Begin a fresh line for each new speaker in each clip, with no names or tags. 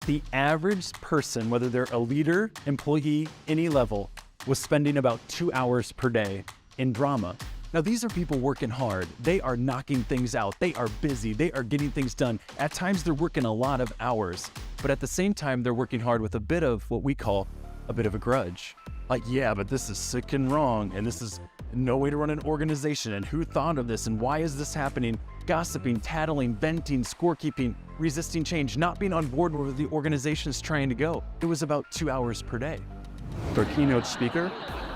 The average person, whether they're a leader, employee, any level, was spending about 2 hours per day in drama. Now, these are people working hard. They are knocking things out. They are busy. They are getting things done. At times, they're working a lot of hours, but at the same time, they're working hard with a bit of what we call a bit of a grudge. Like, yeah, but this is sick and wrong, and this is no way to run an organization, and who thought of this, and why is this happening? Gossiping, tattling, venting, scorekeeping, resisting change, not being on board where the organization is trying to go. It was about 2 hours per day.
Our keynote speaker,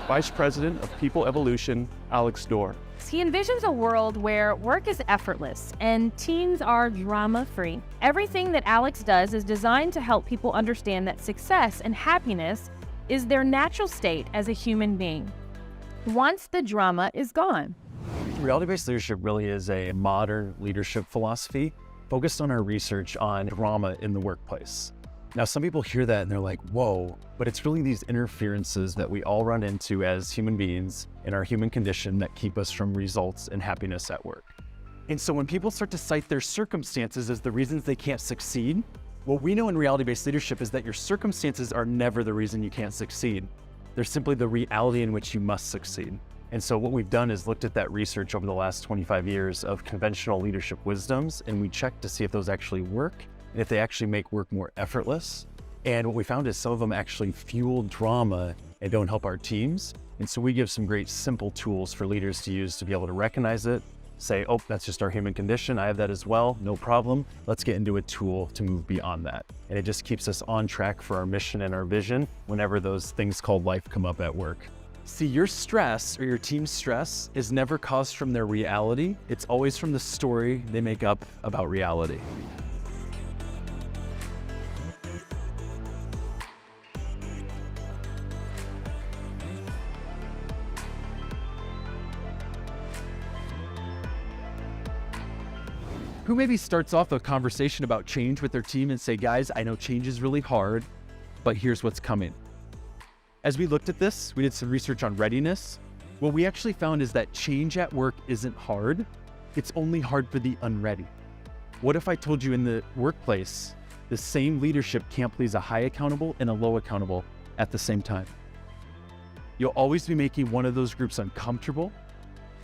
Vice President of People Evolution, Alex Dorr.
He envisions a world where work is effortless and teams are drama-free. Everything that Alex does is designed to help people understand that success and happiness is their natural state as a human being, once the drama is gone.
Reality-based leadership really is a modern leadership philosophy focused on our research on drama in the workplace. Now, some people hear that and they're like, whoa, but it's really these interferences that we all run into as human beings in our human condition that keep us from results and happiness at work. And so when people start to cite their circumstances as the reasons they can't succeed, what we know in reality-based leadership is that your circumstances are never the reason you can't succeed. They're simply the reality in which you must succeed. And so what we've done is looked at that research over the last 25 years of conventional leadership wisdoms, and we checked to see if those actually work and if they actually make work more effortless. And what we found is some of them actually fuel drama and don't help our teams. And so we give some great simple tools for leaders to use to be able to recognize it, say, oh, that's just our human condition. I have that as well, no problem. Let's get into a tool to move beyond that. And it just keeps us on track for our mission and our vision whenever those things called life come up at work. See, your stress or your team's stress is never caused from their reality. It's always from the story they make up about reality. Who maybe starts off a conversation about change with their team and say, guys, I know change is really hard, but here's what's coming. As we looked at this, we did some research on readiness. What we actually found is that change at work isn't hard. It's only hard for the unready. What if I told you in the workplace, the same leadership can't please a high accountable and a low accountable at the same time? You'll always be making one of those groups uncomfortable.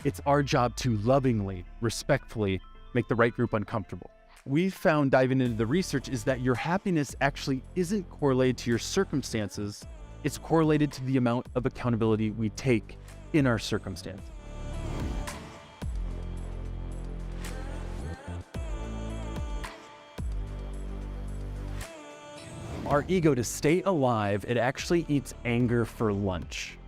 It's our job to lovingly, respectfully, make the right group uncomfortable. We found diving into the research is that your happiness actually isn't correlated to your circumstances. It's correlated to the amount of accountability we take in our circumstance. Our ego, to stay alive, it actually eats anger for lunch.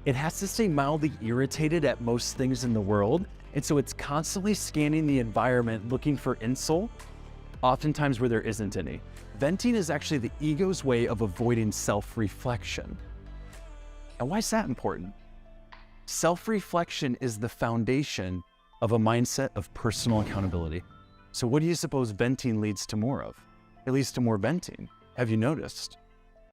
It has to stay mildly irritated at most things in the world. And so it's constantly scanning the environment looking for insult, oftentimes where there isn't any. Venting is actually the ego's way of avoiding self-reflection. And why is that important? Self-reflection is the foundation of a mindset of personal accountability. So what do you suppose venting leads to more of? It leads to more venting. Have you noticed?